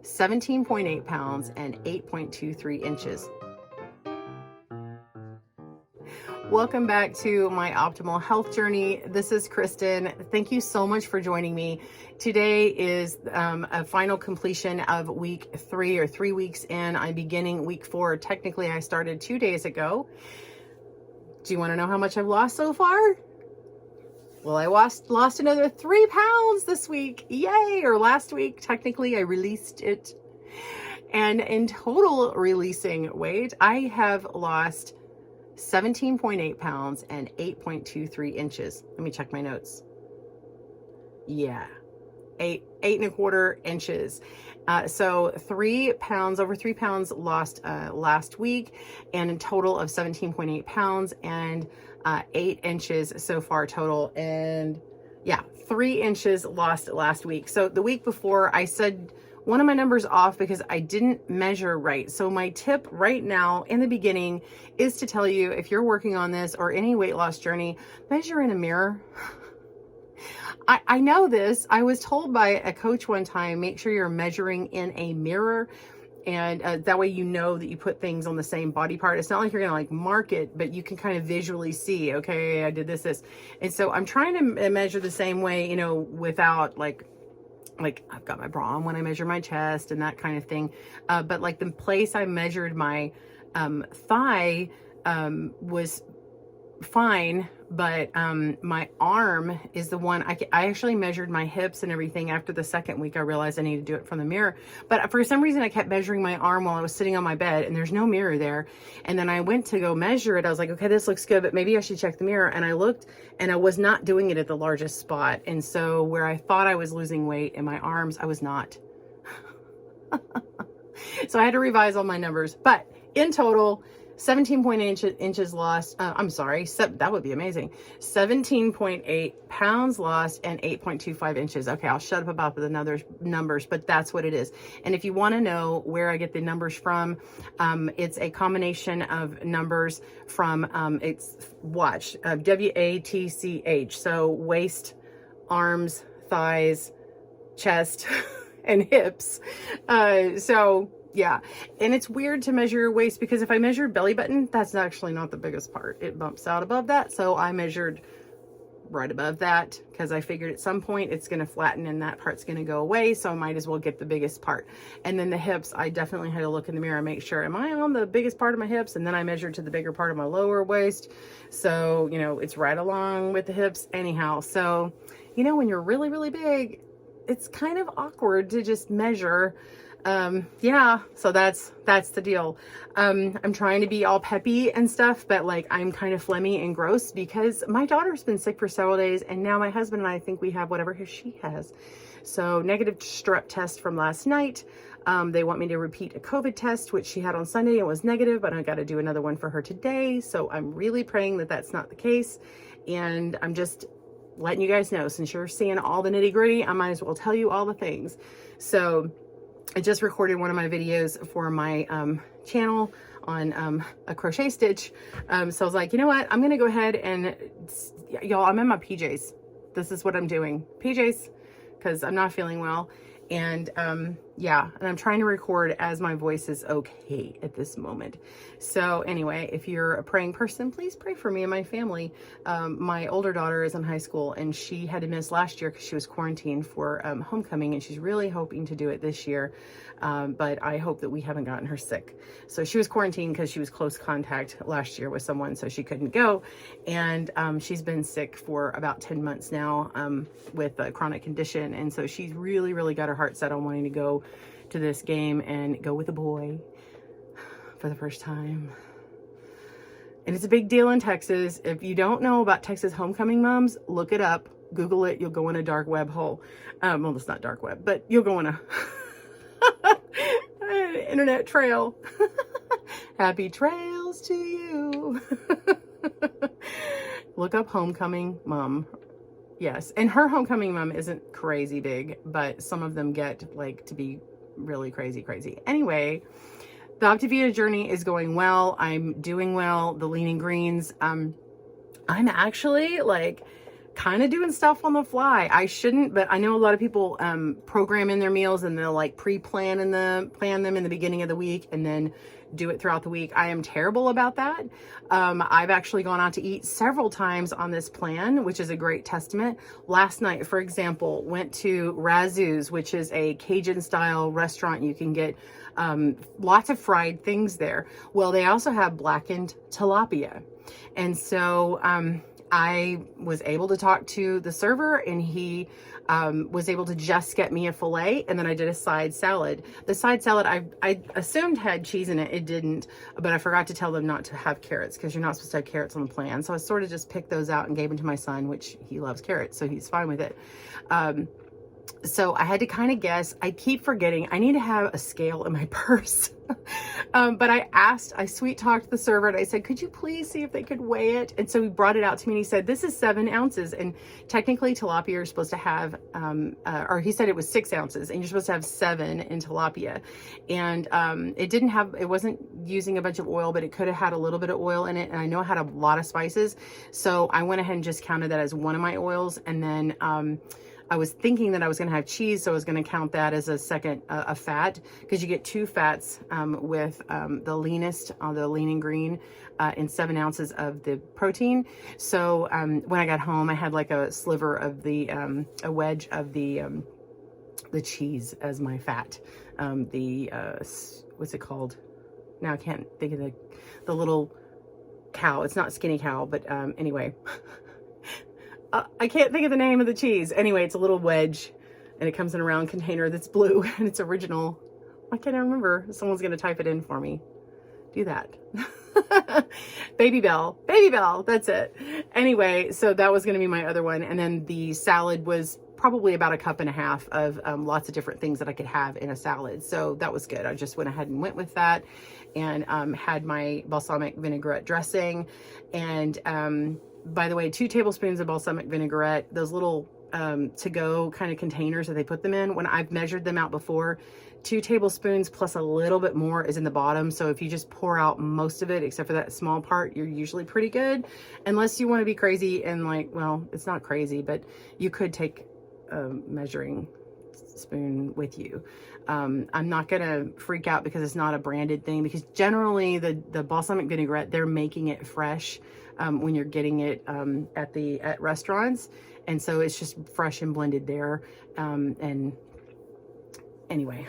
17.8 pounds, and 8.23 inches. Welcome back to my optimal health journey. This is Kristen. Thank you so much for joining me. Today is a final completion of week 3 or 3 weeks in. I'm beginning week 4. Technically, I started 2 days ago. Do you want to know how much I've lost so far? Well, I lost another 3 pounds this week. Yay! Or last week. Technically, I released it. And in total releasing weight, I have lost 17.8 pounds and 8.23 inches. Let me check my notes. Yeah, 8.25 inches. So 3 pounds, over 3 pounds lost last week, and a total of 17.8 pounds and 8 inches so far total. And yeah, 3 inches lost last week. So the week before I said one of my numbers off because I didn't measure right. So my tip right now in the beginning is to tell you, if you're working on this or any weight loss journey, measure in a mirror. I know this. I was told by a coach one time, make sure you're measuring in a mirror. And that way you know that you put things on the same body part. It's not like you're going to like mark it, but you can kind of visually see, okay, I did this. And so I'm trying to measure the same way, you know, without like I've got my bra on when I measure my chest and that kind of thing. But like the place I measured my thigh was fine, but my arm is the one I actually measured my hips and everything. After the second week, I realized I needed to do it from the mirror. But for some reason, I kept measuring my arm while I was sitting on my bed, and there's no mirror there. And then I went to go measure it. I was like, okay, this looks good, but maybe I should check the mirror. And I looked, and I was not doing it at the largest spot. And so where I thought I was losing weight in my arms, I was not. So I had to revise all my numbers. But in total, 17.8 inches lost. I'm sorry, that would be amazing. 17.8 pounds lost and 8.25 inches. Okay, I'll shut up about the numbers, but that's what it is. And if you want to know where I get the numbers from, it's a combination of numbers from, WATCH. So waist, arms, thighs, chest, and hips. Yeah, and it's weird to measure your waist because if I measure belly button, that's actually not the biggest part. It bumps out above that. So I measured right above that because I figured at some point it's going to flatten and that part's going to go away. So I might as well get the biggest part. And then the hips, I definitely had to look in the mirror and make sure, am I on the biggest part of my hips? And then I measured to the bigger part of my lower waist. So, you know, it's right along with the hips anyhow. So, you know, when you're really, really big, it's kind of awkward to just measure. Yeah, so that's the deal. I'm trying to be all peppy and stuff, but like I'm kind of phlegmy and gross because my daughter's been sick for several days, and now my husband and I think we have whatever she has. So negative strep test from last night. They want me to repeat a COVID test, which she had on Sunday. It was negative, but I got to do another one for her today. So I'm really praying that that's not the case. And I'm just letting you guys know, since you're seeing all the nitty gritty, I might as well tell you all the things. So I just recorded one of my videos for my channel on a crochet stitch. So I was like, you know what? I'm going to go ahead and, y'all, I'm in my PJs. This is what I'm doing. PJs, because I'm not feeling well. And yeah, and I'm trying to record as my voice is okay at this moment. So anyway, if you're a praying person, please pray for me and my family. My older daughter is in high school, and she had to miss last year because she was quarantined for homecoming, and she's really hoping to do it this year. But I hope that we haven't gotten her sick. So she was quarantined because she was close contact last year with someone, so she couldn't go. And she's been sick for about 10 months now with a chronic condition. And so she's really, really got her heart set on wanting to go to this game and go with a boy for the first time. And it's a big deal in Texas. If you don't know about Texas homecoming moms, look it up, Google it. You'll go in a dark web hole. Well, it's not dark web, but you'll go in a internet trail. Happy trails to you. Look up homecoming mom. Yes, and her homecoming mom isn't crazy big, but some of them get like to be really crazy. Anyway, the Optavia journey is going well. I'm doing well. The lean and greens. I'm actually like kind of doing stuff on the fly. I shouldn't, but I know a lot of people program in their meals and they'll like plan them in the beginning of the week and then do it throughout the week. I am terrible about that. I've actually gone out to eat several times on this plan, which is a great testament. Last night, for example, went to Razoo's, which is a Cajun style restaurant. You can get lots of fried things there. Well, they also have blackened tilapia. And so I was able to talk to the server, and he was able to just get me a filet, and then I did a side salad. The side salad I assumed had cheese in it. It didn't, but I forgot to tell them not to have carrots because you're not supposed to have carrots on the plan. So I sort of just picked those out and gave them to my son, which he loves carrots, so he's fine with it. So I had to kind of guess. I keep forgetting I need to have a scale in my purse. But I sweet talked the server and I said, could you please see if they could weigh it? And so he brought it out to me and he said, this is 7 ounces. And technically tilapia you're supposed to have, or he said it was 6 ounces and you're supposed to have 7 in tilapia. And it wasn't using a bunch of oil, but it could have had a little bit of oil in it. And I know it had a lot of spices. So I went ahead and just counted that as one of my oils. And then, I was thinking that I was going to have cheese, so I was going to count that as a second a fat, because you get 2 fats with the leanest, the lean and green, in 7 ounces of the protein. So when I got home, I had like a sliver of a wedge of the cheese as my fat. What's it called? Now I can't think of the little cow. It's not skinny cow, but anyway. I can't think of the name of the cheese. Anyway, it's a little wedge and it comes in a round container that's blue and it's original. Why can't I remember? Someone's going to type it in for me. Do that. Baby Bell, that's it. Anyway, so that was going to be my other one. And then the salad was probably about 1.5 cups of lots of different things that I could have in a salad. So that was good. I just went ahead and went with that and had my balsamic vinaigrette dressing. And by the way, 2 tablespoons of balsamic vinaigrette, those little to-go kind of containers that they put them in. When I've measured them out before, 2 tablespoons plus a little bit more is in the bottom. So if you just pour out most of it, except for that small part, you're usually pretty good. Unless you want to be crazy and like, well, it's not crazy, but you could take a measuring spoon with you. I'm not going to freak out because it's not a branded thing, because generally the balsamic vinaigrette, they're making it fresh when you're getting it at restaurants. And so it's just fresh and blended there. And anyway,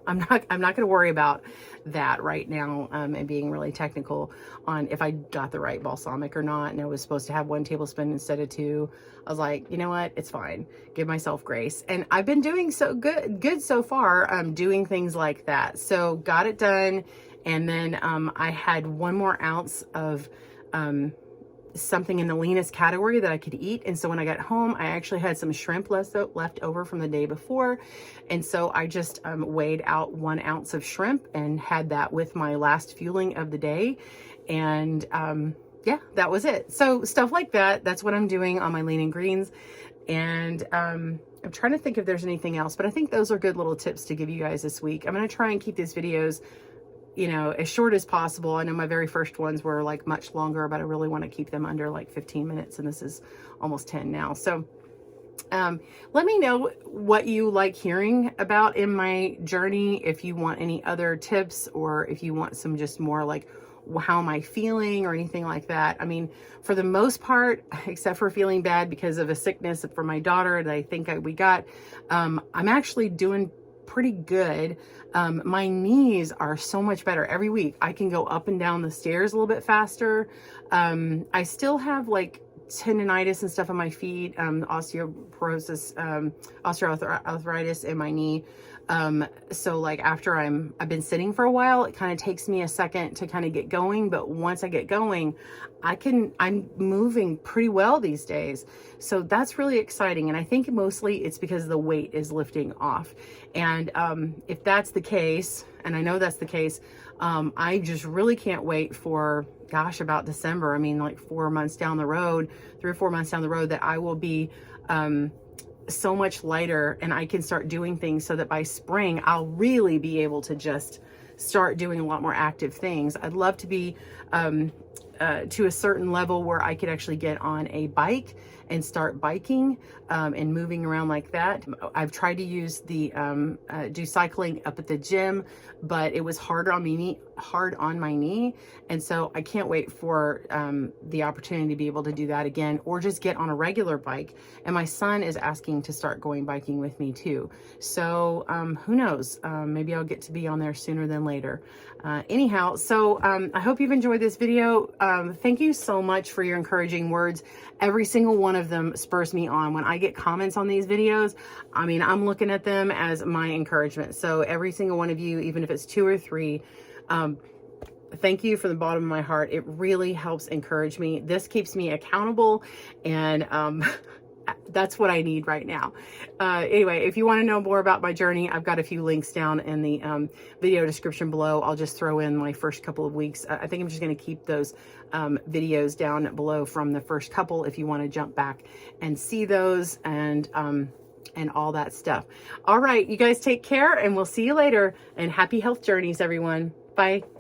I'm not going to worry about that right now and being really technical on if I got the right balsamic or not. And I was supposed to have 1 tablespoon instead of 2. I was like, you know what? It's fine. Give myself grace. And I've been doing so good so far, doing things like that. So got it done. And then I had 1 more ounce of something in the leanest category that I could eat. And so when I got home, I actually had some shrimp left over from the day before. And so I just weighed out 1 ounce of shrimp and had that with my last fueling of the day. And yeah, that was it. So stuff like that, that's what I'm doing on my lean and greens. And I'm trying to think if there's anything else, but I think those are good little tips to give you guys this week. I'm going to try and keep these videos, you know, as short as possible. I know my very first ones were like much longer, but I really want to keep them under like 15 minutes. And this is almost 10 now. So let me know what you like hearing about in my journey. If you want any other tips, or if you want some just more like, how am I feeling or anything like that. I mean, for the most part, except for feeling bad because of a sickness for my daughter that I think we got, I'm actually doing pretty good. My knees are so much better every week. I can go up and down the stairs a little bit faster. I still have like tendonitis and stuff on my feet, osteoporosis, osteoarthritis in my knee. So like after I've been sitting for a while, it kind of takes me a second to kind of get going. But once I get going, I'm moving pretty well these days. So that's really exciting. And I think mostly it's because the weight is lifting off. And, if that's the case, and I know that's the case, I just really can't wait for, gosh, about December. I mean, like 4 months down the road, 3 or 4 months down the road, that I will be, so much lighter and I can start doing things so that by spring, I'll really be able to just start doing a lot more active things. I'd love to be to a certain level where I could actually get on a bike and start biking and moving around like that. I've tried to use the do cycling up at the gym, but it was hard on my knee, and so I can't wait for the opportunity to be able to do that again, or just get on a regular bike. And my son is asking to start going biking with me too, so who knows, maybe I'll get to be on there sooner than later. Anyhow, so I hope you've enjoyed this video. Thank you so much for your encouraging words. Every single one of them spurs me on. When I get comments on these videos, I mean, I'm looking at them as my encouragement. So every single one of you, even if it's 2 or 3, thank you from the bottom of my heart. It really helps encourage me. This keeps me accountable, and that's what I need right now. Anyway, if you want to know more about my journey, I've got a few links down in the video description below. I'll just throw in my first couple of weeks. I think I'm just going to keep those videos down below from the first couple if you want to jump back and see those, and all that stuff. All right, you guys take care, and we'll see you later, and happy health journeys, everyone. Bye.